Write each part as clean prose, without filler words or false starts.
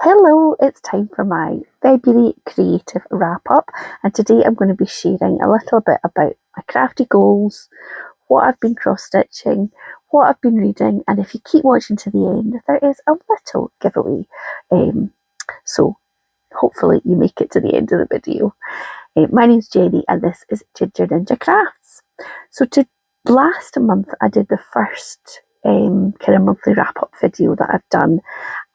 Hello, it's time for my February creative wrap up, and today I'm going to be sharing a little bit about my crafty goals, what I've been cross stitching, what I've been reading, and if you keep watching to the end, there is a little giveaway. So hopefully you make it to the end of the video. My name's Jenny, and this is Ginger Ninja Crafts. So last month I did the first kind of monthly wrap up video that I've done,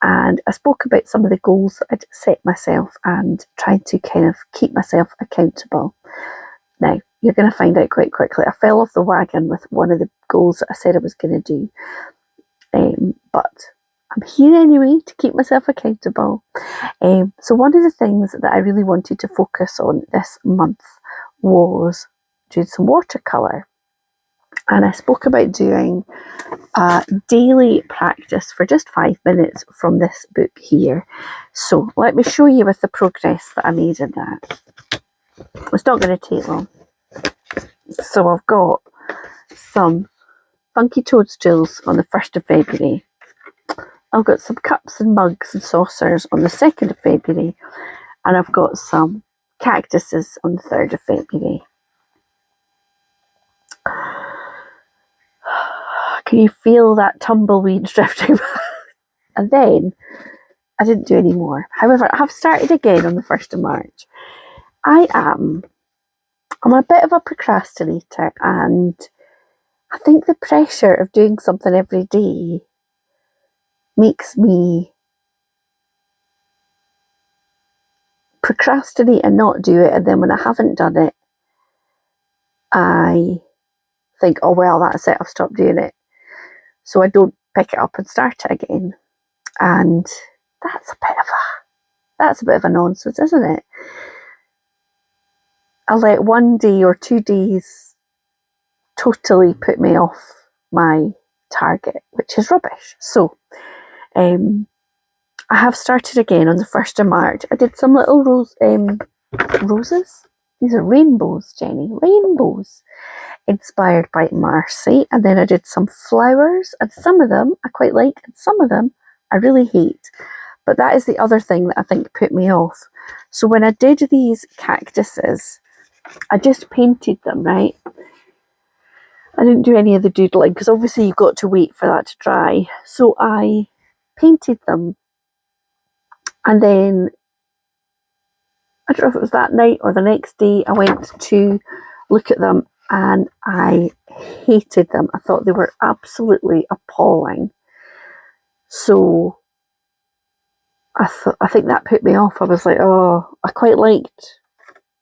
and I spoke about some of the goals that I'd set myself and trying to kind of keep myself accountable. Now, you're going to find out quite quickly, I fell off the wagon with one of the goals that I said I was going to do, but I'm here anyway to keep myself accountable. So one of the things that I really wanted to focus on this month was doing some watercolour. And I spoke about doing a daily practice for just 5 minutes from this book here. So let me show you with the progress that I made in that. It's not going to take long. So I've got some funky toadstools on the 1st of February. I've got some cups and mugs and saucers on the 2nd of February. And I've got some cactuses on the 3rd of February. Can you feel that tumbleweed drifting back? And then I didn't do any more. However, I have started again on the 1st of March. I'm a bit of a procrastinator, and I think the pressure of doing something every day makes me procrastinate and not do it, and then when I haven't done it, I think, oh well, that's it, I've stopped doing it. So I don't pick it up and start it again. And that's a bit of a nonsense, isn't it? I let 1 day or 2 days totally put me off my target, which is rubbish. So I have started again on the 1st of March. I did some little roses. These are rainbows, Jenny. Rainbows. Inspired by Marcy. And then I did some flowers, and some of them I quite like, and some of them I really hate. But that is the other thing that I think put me off. So when I did these cactuses, I just painted them, right? I didn't do any of the doodling because obviously you've got to wait for that to dry. So I painted them, and then I don't know if it was that night or the next day, I went to look at them and I hated them. I thought they were absolutely appalling. So I think that put me off. I was like, oh, I quite liked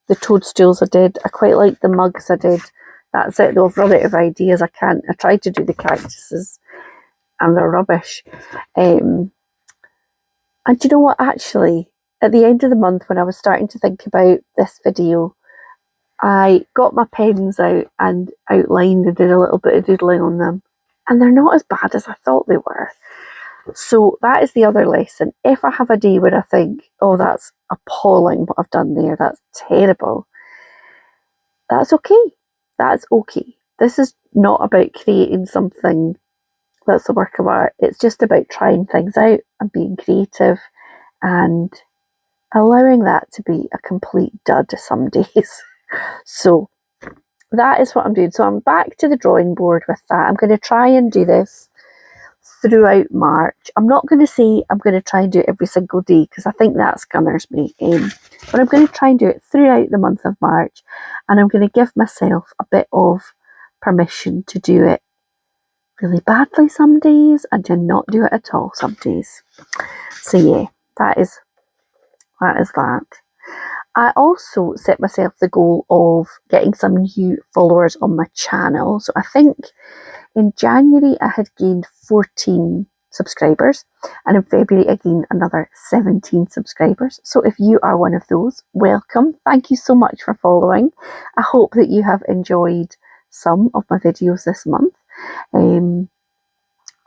the toadstools I did. I quite liked the mugs I did. That's it though, I've run out of ideas. I tried to do the cactuses and they're rubbish. And you know what, actually, at the end of the month when I was starting to think about this video, I got my pens out and outlined and did a little bit of doodling on them. And they're not as bad as I thought they were. So that is the other lesson. If I have a day where I think, oh, that's appalling what I've done there, that's terrible, that's okay. That's okay. This is not about creating something that's a work of art. It's just about trying things out and being creative and allowing that to be a complete dud some days. So that is what I'm doing. So I'm back to the drawing board with that. I'm going to try and do this throughout March. I'm not going to say I'm going to try and do it every single day because I think that scunners me. But I'm going to try and do it throughout the month of March, and I'm going to give myself a bit of permission to do it really badly some days and to not do it at all some days. So yeah, that is that. I also set myself the goal of getting some new followers on my channel. So I think in January I had gained 14 subscribers, and in February I gained another 17 subscribers. So if you are one of those, welcome. Thank you so much for following. I hope that you have enjoyed some of my videos this month.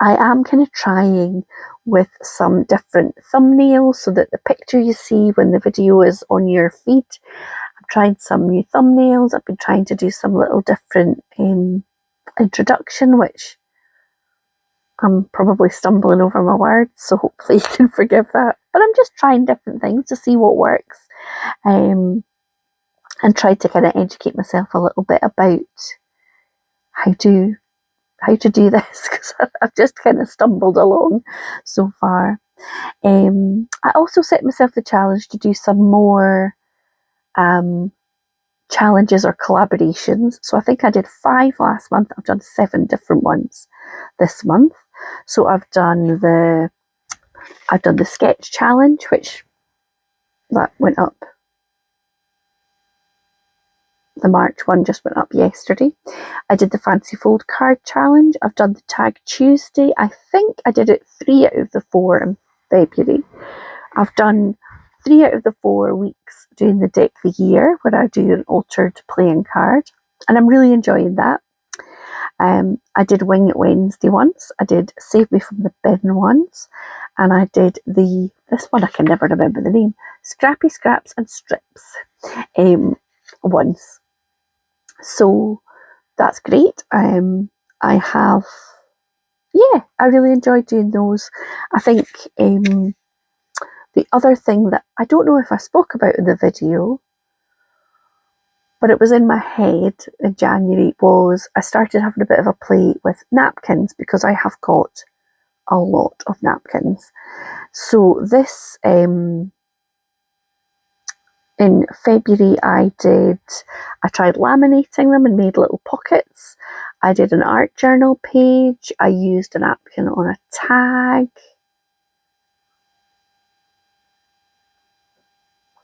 I am kind of trying with some different thumbnails so that the picture you see when the video is on your feed. I'm trying some new thumbnails. I've been trying to do some little different introduction, which I'm probably stumbling over my words, so hopefully you can forgive that. But I'm just trying different things to see what works, and try to kind of educate myself a little bit about how to do this, because I've just kind of stumbled along so far. I also set myself the challenge to do some more challenges or collaborations. So I think I did 5 last month. I've done 7 different ones this month. So I've done the sketch challenge, which that went up. The March one just went up yesterday. I did the fancy fold card challenge. I've done the tag Tuesday. I think I did it 3 out of the 4 in February. I've done 3 out of the 4 weeks doing the deck the year, where I do an altered playing card, and I'm really enjoying that. I did Wing It Wednesday once. I did Save Me From the Bin once, and I did this one I can never remember the name, Scrappy Scraps and Strips once. So that's great. I really enjoyed doing those. I think the other thing that I don't know if I spoke about in the video, but it was in my head in January, was I started having a bit of a play with napkins, because I have got a lot of napkins. So this, in February, I tried laminating them and made little pockets. I did an art journal page. I used a napkin on a tag.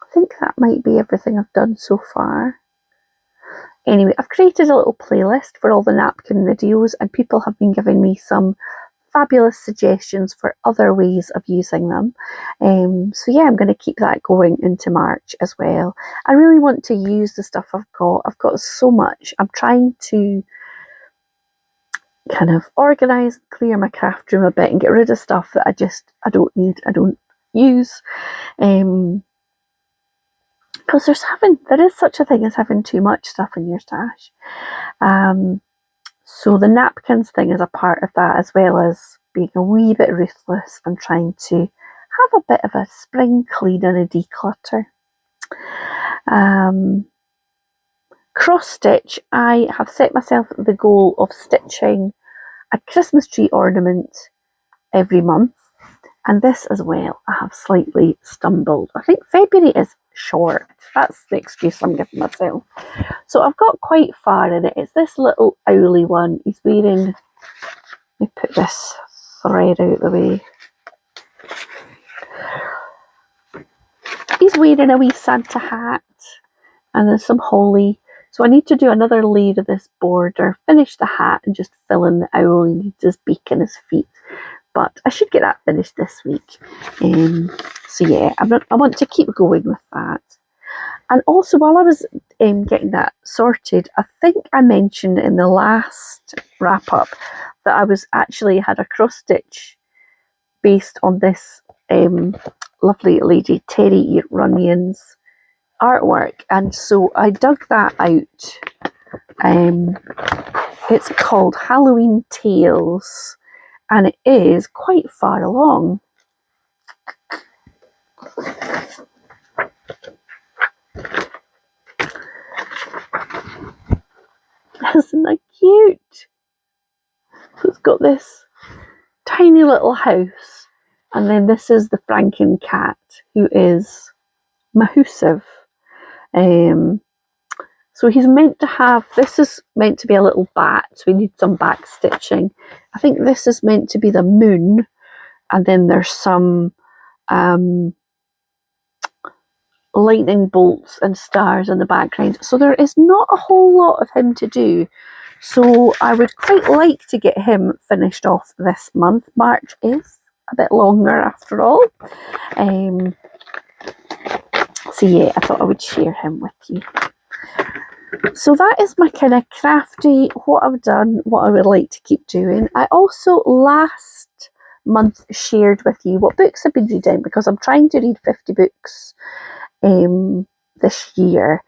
I think that might be everything I've done so far. Anyway, I've created a little playlist for all the napkin videos, and people have been giving me some fabulous suggestions for other ways of using them. So yeah, I'm going to keep that going into March as well. I really want to use the stuff I've got. I've got so much. I'm trying to kind of organise, clear my craft room a bit, and get rid of stuff that I don't need, I don't use. Because there is such a thing as having too much stuff in your stash. So the napkins thing is a part of that, as well as being a wee bit ruthless and trying to have a bit of a spring clean and a declutter. Cross stitch, I have set myself the goal of stitching a Christmas tree ornament every month, and this as well I have slightly stumbled. I think February is short. That's the excuse I'm giving myself. So I've got quite far in it. It's this little owly one. He's wearing, let me put this thread out the way. He's wearing a wee Santa hat, and there's some holly. So I need to do another layer of this border, finish the hat, and just fill in the owl. He needs his beak and his feet. But I should get that finished this week. So yeah, I want to keep going with that. And also, while I was getting that sorted, I think I mentioned in the last wrap up that I was actually had a cross stitch based on this lovely lady Terry Runyon's artwork, and so I dug that out. It's called Halloween Tales, and it is quite far along. Isn't that cute? So it's got this tiny little house, and then this is the Franken cat, who is mahoosive. So he's meant to have, this is meant to be a little bat, so we need some back stitching. I think this is meant to be the moon, and then there's some lightning bolts and stars in the background. So there is not a whole lot of him to do. So I would quite like to get him finished off this month. March is a bit longer after all. So yeah, I thought I would share him with you. So that is my kind of crafty, what I've done, what I would like to keep doing. I also last month shared with you what books I've been reading, because I'm trying to read 50 books this year,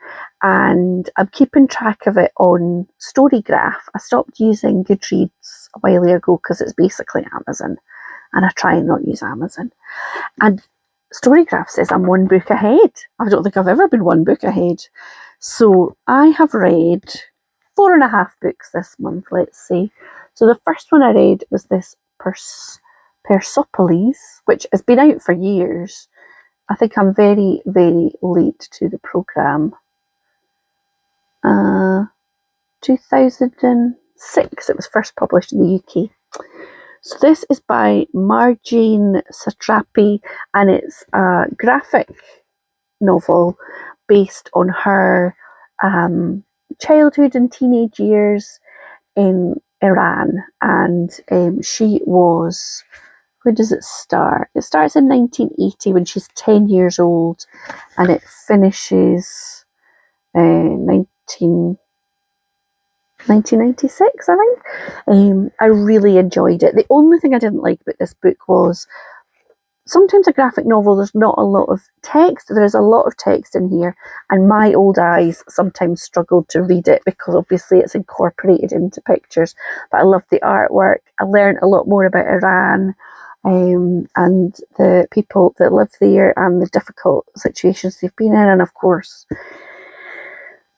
and I'm keeping track of it on Storygraph. I stopped using Goodreads a while ago because it's basically Amazon, and I try and not use Amazon. And Storygraph says I'm one book ahead. I don't think I've ever been one book ahead. So I have read 4.5 books this month, let's see. So the first one I read was this Persepolis, which has been out for years. I think I'm very, very late to the programme. 2006 it was first published in the UK. So this is by Marjane Satrapi, and it's a graphic novel based on her childhood and teenage years in Iran. And she was, when does it start? It starts in 1980 when she's 10 years old, and it finishes 1996, I think. I really enjoyed it. The only thing I didn't like about this book was sometimes a graphic novel, there's not a lot of text. There's a lot of text in here, and my old eyes sometimes struggled to read it because obviously it's incorporated into pictures. But I loved the artwork. I learned a lot more about Iran and the people that live there and the difficult situations they've been in, and of course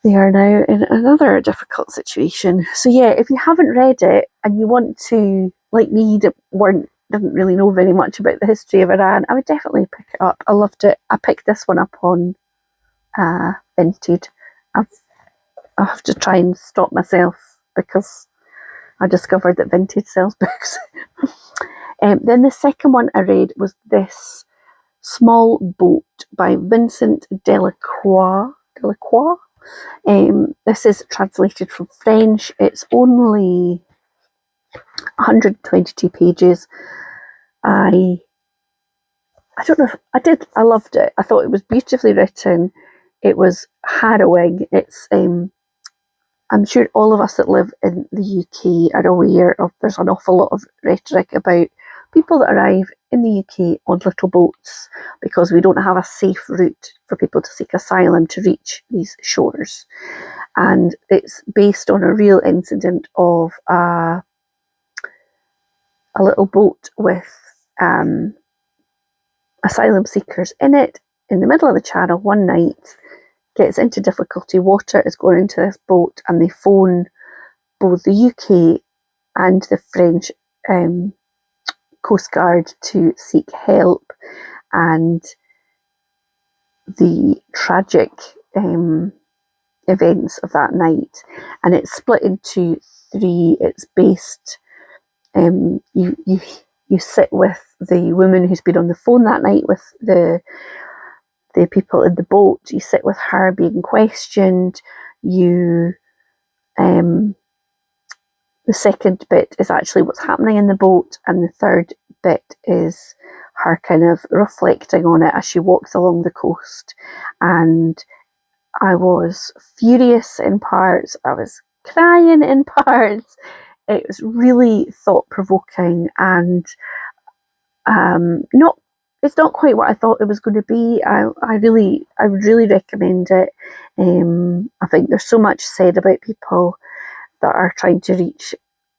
they are now in another difficult situation. So yeah, if you haven't read it and you want to, like me, didn't really know very much about the history of Iran, I would definitely pick it up. I loved it. I picked this one up on Vinted. I have to try and stop myself because I discovered that Vinted sells books. Then the second one I read was this Small Boat by Vincent Delacroix. This is translated from French. It's only 122 pages. I don't know if I loved it. I thought it was beautifully written. It was harrowing. It's I'm sure all of us that live in the UK are aware of, there's an awful lot of rhetoric about people that arrive in the UK on little boats because we don't have a safe route for people to seek asylum to reach these shores. And it's based on a real incident of a little boat with asylum seekers in it in the middle of the channel one night, gets into difficulty. Water is going into this boat, and they phone both the UK and the French Coast Guard to seek help. And the tragic events of that night, and it's split into three. It's based. You sit with the woman who's been on the phone that night with the people in the boat. You sit with her being questioned. You the second bit is actually what's happening in the boat, and the third bit is her kind of reflecting on it as she walks along the coast. And I was furious in parts. I was crying in parts. It was really thought-provoking, and it's not quite what I thought it was going to be. I would really recommend it. I think there's so much said about people that are trying to reach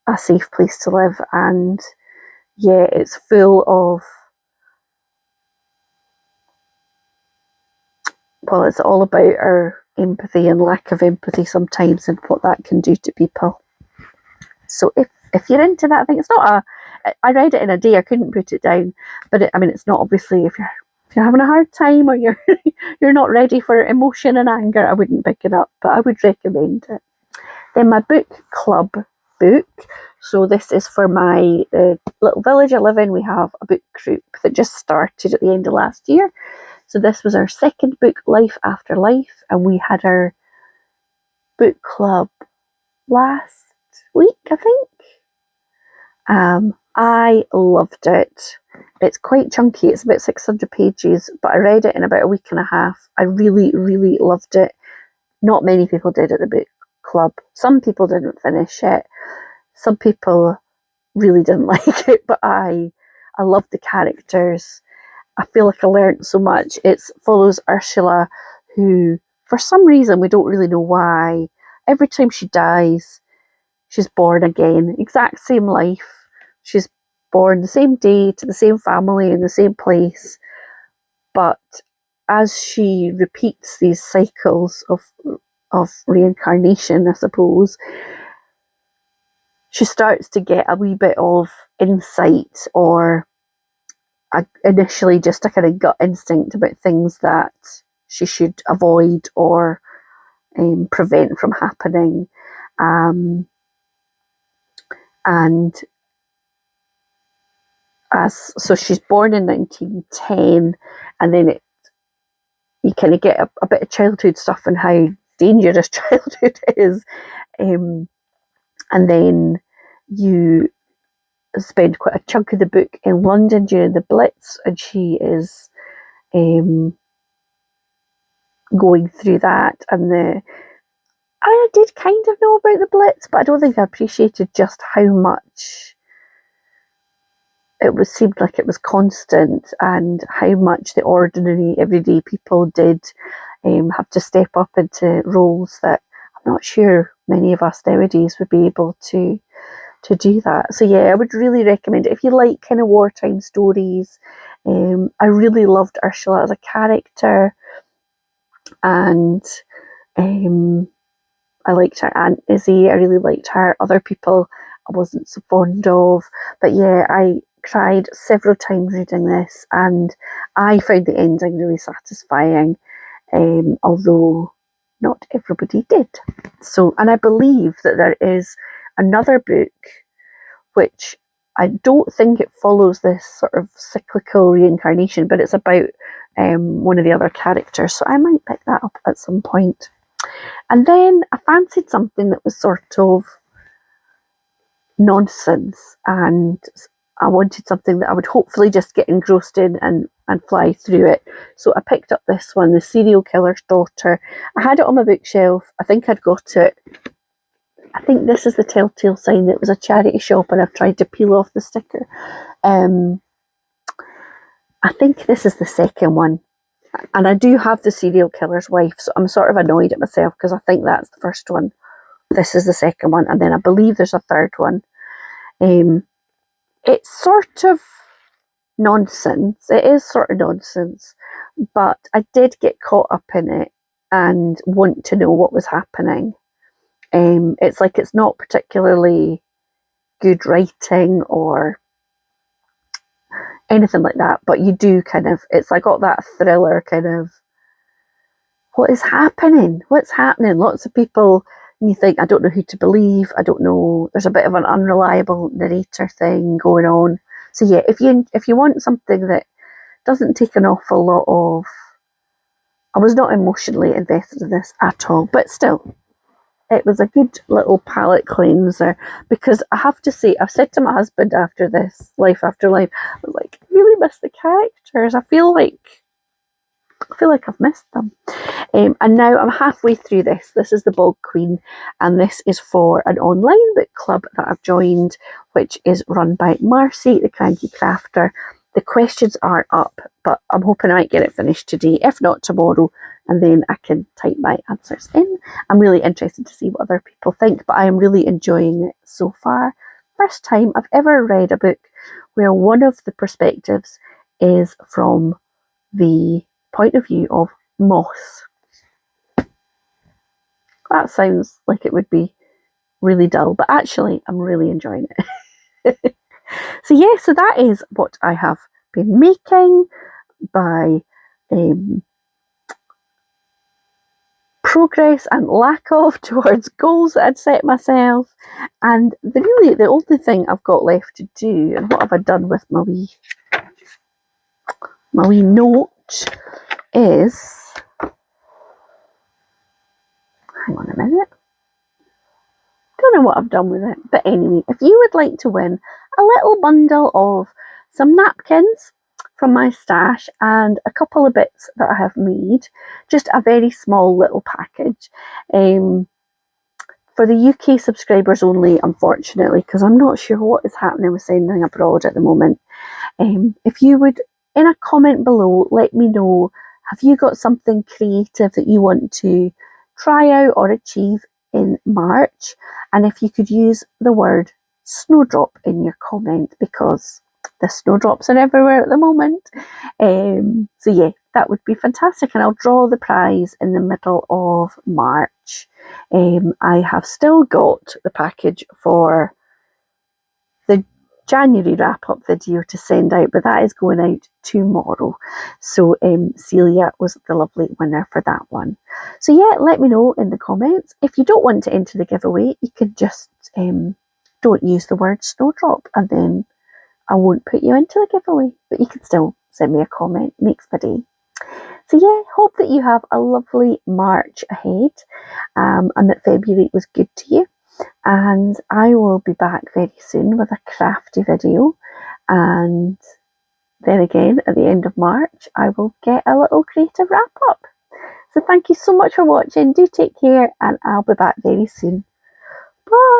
a safe place to live, and yeah, it's full of, well, it's all about our empathy and lack of empathy sometimes, and what that can do to people. So if you're into that, I think it's not I read it in a day. I couldn't put it down, but it's not, obviously, if you're having a hard time or you're you're not ready for emotion and anger, I wouldn't pick it up, but I would recommend it. Then my book club book. So this is for my little village I live in. We have a book group that just started at the end of last year. So this was our second book, Life After Life, and we had our book club last week, I think. I loved it. It's quite chunky. It's about 600 pages, but I read it in about a week and a half. I really, really loved it. Not many people did at the book club. Some people didn't finish it. Some people really didn't like it, but I loved the characters. I feel like I learned so much. It follows Ursula, who for some reason, we don't really know why, every time she dies, she's born again. Exact same life. She's born the same day to the same family in the same place. But as she repeats these cycles of reincarnation, I suppose, she starts to get a wee bit of insight, or initially just a kind of gut instinct about things that she should avoid or prevent from happening. And so she's born in 1910, and then you kind of get a bit of childhood stuff and how dangerous childhood is. And then you spend quite a chunk of the book in London during the Blitz, and she is going through that. And I did kind of know about the Blitz, but I don't think I appreciated just how much seemed like it was constant, and how much the ordinary, everyday people did have to step up into roles that I'm not sure many of us nowadays would be able to do that. So yeah, I would really recommend it if you like kind of wartime stories. I really loved Ursula as a character, and I liked her Aunt Izzy. I really liked her. Other people I wasn't so fond of, but yeah, I cried several times reading this, and I found the ending really satisfying, although not everybody did. So, and I believe that there is another book which I don't think it follows this sort of cyclical reincarnation, but it's about one of the other characters, so I might pick that up at some point. And then I fancied something that was sort of nonsense, and I wanted something that I would hopefully just get engrossed in and fly through it. So I picked up this one, The Serial Killer's Daughter. I had it on my bookshelf. I think I'd got it. I think this is the telltale sign that it was a charity shop, and I've tried to peel off the sticker. I think this is the second one. And I do have The Serial Killer's Wife, so I'm sort of annoyed at myself because I think that's the first one. This is the second one, and then I believe there's a third one. It's sort of nonsense. It is sort of nonsense, but I did get caught up in it and want to know what was happening. It's like it's not particularly good writing or anything like that, but you do kind of, it's like got that thriller kind of, what is happening? What's happening? Lots of people, and you think, I don't know who to believe. I don't know. There's a bit of an unreliable narrator thing going on. So yeah, if you want something that doesn't take an awful lot of, I was not emotionally invested in this at all, but still, it was a good little palate cleanser, because I have to say, I've said to my husband after this, Life After Life, I was like, I really miss the characters. I feel like I've missed them. And now I'm halfway through this. This is The Bog Queen, and this is for an online book club that I've joined, which is run by Marcy, the Cranky Crafter. The questions are up, but I'm hoping I might get it finished today, if not tomorrow, and then I can type my answers in. I'm really interested to see what other people think, but I am really enjoying it so far. First time I've ever read a book where one of the perspectives is from the point of view of moss. That sounds like it would be really dull, but actually I'm really enjoying it. So yeah, so that is what I have been making by progress and lack of towards goals that I'd set myself. And the only thing I've got left to do, and what have I done with my wee note, is, hang on a minute, don't know what I've done with it, but anyway, if you would like to win a little bundle of some napkins from my stash and a couple of bits that I have made, just a very small little package, for the UK subscribers only, unfortunately, because I'm not sure what is happening with sending abroad at the moment. If you would, in a comment below, let me know Have you got something creative that you want to try out or achieve in March? And if you could use the word snowdrop in your comment, because the snowdrops are everywhere at the moment. So yeah, that would be fantastic, and I'll draw the prize in the middle of March. I have still got the package for the January wrap-up video to send out, but that is going out tomorrow. So Celia was the lovely winner for that one. So yeah, let me know in the comments. If you don't want to enter the giveaway, you can just don't use the word snowdrop, and then I won't put you into the giveaway, but you can still send me a comment. Makes my day. So yeah, hope that you have a lovely March ahead, and that February was good to you. And I will be back very soon with a crafty video, and then again at the end of March I will get a little creative wrap up. So thank you so much for watching. Do take care, and I'll be back very soon. Bye.